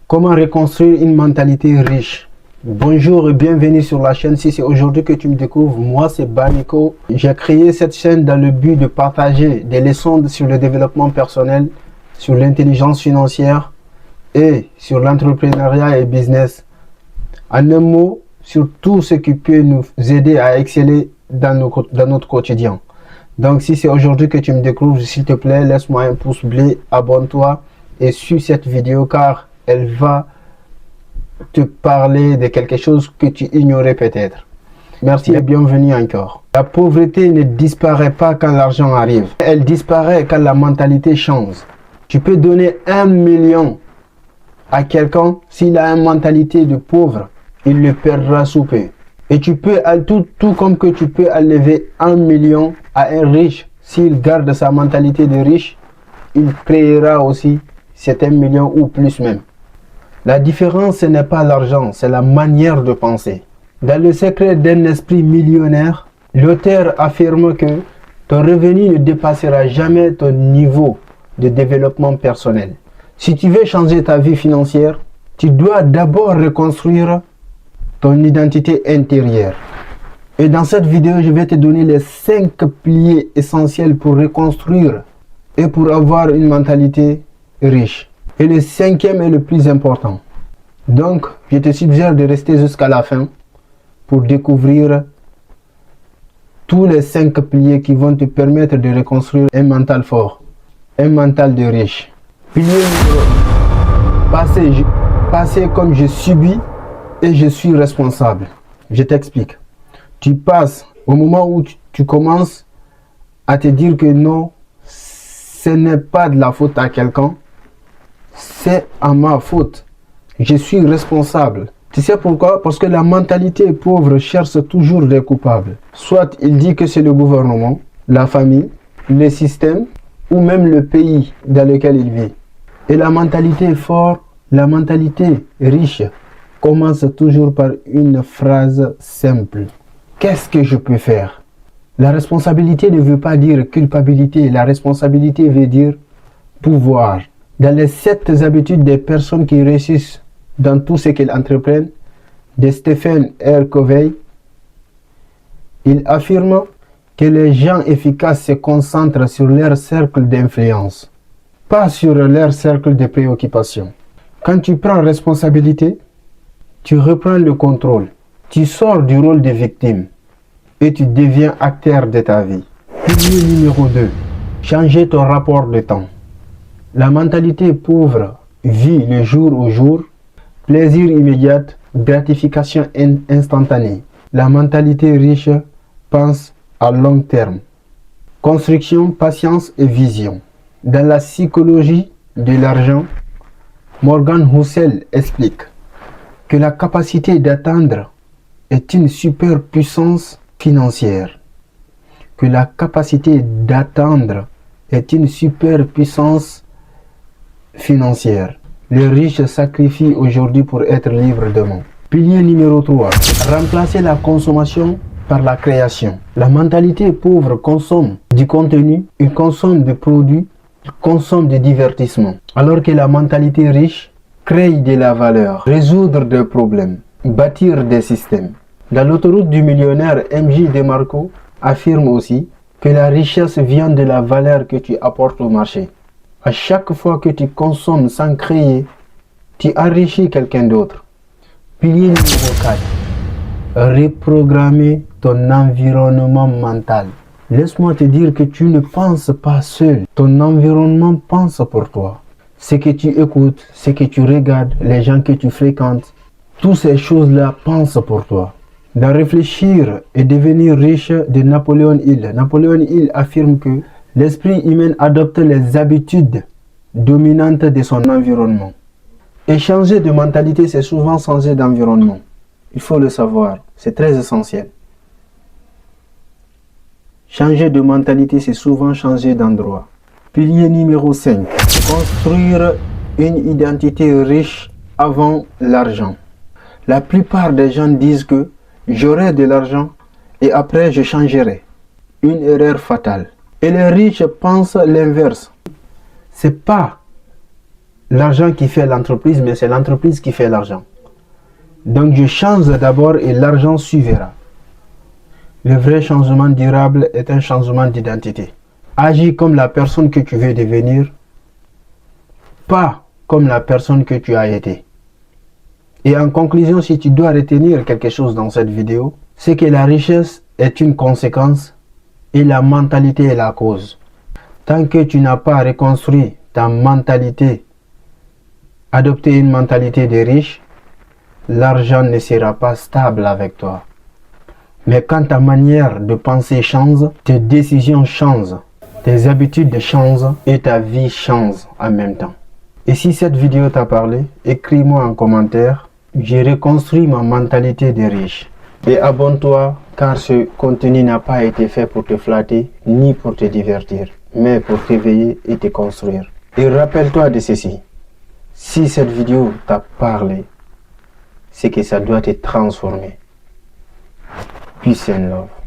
Comment reconstruire une mentalité riche? Bonjour et bienvenue sur la chaîne. Si c'est aujourd'hui que tu me découvres, moi c'est Baniko. J'ai créé cette chaîne dans le but de partager des leçons sur le développement personnel, sur l'intelligence financière et sur l'entrepreneuriat et business. En un mot, sur tout ce qui peut nous aider à exceller dans notre quotidien. Donc si c'est aujourd'hui que tu me découvres, s'il te plaît, laisse-moi un pouce bleu, abonne-toi et suis cette vidéo car elle va te parler de quelque chose que tu ignorais peut-être. Merci et bienvenue encore. La pauvreté ne disparaît pas quand l'argent arrive. Elle disparaît quand la mentalité change. Tu peux donner 1 million à quelqu'un, s'il a une mentalité de pauvre, il le perdra sous peu. Et tu peux, tout comme que tu peux enlever 1 million à un riche, s'il garde sa mentalité de riche, il créera aussi cet 1 million ou plus même. La différence, ce n'est pas l'argent, c'est la manière de penser. Dans le secret d'un esprit millionnaire, l'auteur affirme que ton revenu ne dépassera jamais ton niveau de développement personnel. Si tu veux changer ta vie financière, tu dois d'abord reconstruire ton identité intérieure. Et dans cette vidéo, je vais te donner les 5 piliers essentiels pour reconstruire et pour avoir une mentalité riche. Et le 5e est le plus important. Donc, je te suggère de rester jusqu'à la fin pour découvrir tous les 5 piliers qui vont te permettre de reconstruire un mental fort, un mental de riche. Pilier numéro 1. Passer comme je subis et je suis responsable. Je t'explique. Tu passes au moment où tu commences à te dire que non, ce n'est pas de la faute à quelqu'un, c'est à ma faute. Je suis responsable. Tu sais pourquoi? Parce que la mentalité pauvre cherche toujours des coupables. Soit il dit que c'est le gouvernement, la famille, le système ou même le pays dans lequel il vit. Et la mentalité forte, la mentalité riche commence toujours par une phrase simple. Qu'est-ce que je peux faire? La responsabilité ne veut pas dire culpabilité. La responsabilité veut dire pouvoir. Dans les 7 habitudes des personnes qui réussissent dans tout ce qu'ils entreprennent, de Stephen R. Covey, il affirme que les gens efficaces se concentrent sur leur cercle d'influence, pas sur leur cercle de préoccupation. Quand tu prends responsabilité, tu reprends le contrôle, tu sors du rôle de victime et tu deviens acteur de ta vie. Pilier numéro 2, changer ton rapport de temps. La mentalité pauvre vit le jour au jour, plaisir immédiat, gratification instantanée. La mentalité riche pense à long terme. Construction, patience et vision. Dans la psychologie de l'argent, Morgan Housel explique que la capacité d'atteindre est une superpuissance financière. Que la capacité d'atteindre est une superpuissance financière. Les riches sacrifient aujourd'hui pour être libres demain. Pilier numéro 3. Remplacer la consommation par la création. La mentalité pauvre consomme du contenu, il consomme des produits, il consomme du divertissement. Alors que la mentalité riche crée de la valeur, résoudre des problèmes, bâtir des systèmes. Dans l'autoroute du millionnaire, M.J. DeMarco affirme aussi que la richesse vient de la valeur que tu apportes au marché. À chaque fois que tu consommes sans créer, tu enrichis quelqu'un d'autre. Pilier numéro 4. Reprogrammer ton environnement mental. Laisse-moi te dire que tu ne penses pas seul. Ton environnement pense pour toi. Ce que tu écoutes, ce que tu regardes, les gens que tu fréquentes, toutes ces choses-là pensent pour toi. Dans Réfléchir et devenir riche de Napoléon Hill. Napoléon Hill affirme que l'esprit humain adopte les habitudes dominantes de son environnement. Et changer de mentalité, c'est souvent changer d'environnement. Il faut le savoir, c'est très essentiel. Changer de mentalité, c'est souvent changer d'endroit. Pilier numéro 5. Construire une identité riche avant l'argent. La plupart des gens disent que j'aurai de l'argent et après je changerai. Une erreur fatale. Et les riches pensent l'inverse. C'est pas l'argent qui fait l'entreprise, mais c'est l'entreprise qui fait l'argent. Donc je change d'abord et l'argent suivra. Le vrai changement durable est un changement d'identité. Agis comme la personne que tu veux devenir, pas comme la personne que tu as été. Et en conclusion, si tu dois retenir quelque chose dans cette vidéo, c'est que la richesse est une conséquence et la mentalité est la cause. Tant que tu n'as pas reconstruit ta mentalité, adopté une mentalité de riche, l'argent ne sera pas stable avec toi. Mais quand ta manière de penser change, tes décisions changent, tes habitudes changent et ta vie change en même temps. Et si cette vidéo t'a parlé, écris-moi en commentaire. J'ai reconstruit ma mentalité de riche. Et abonne-toi car ce contenu n'a pas été fait pour te flatter ni pour te divertir, mais pour t'éveiller et te construire. Et rappelle-toi de ceci. Si cette vidéo t'a parlé, c'est que ça doit te transformer. Peace and love.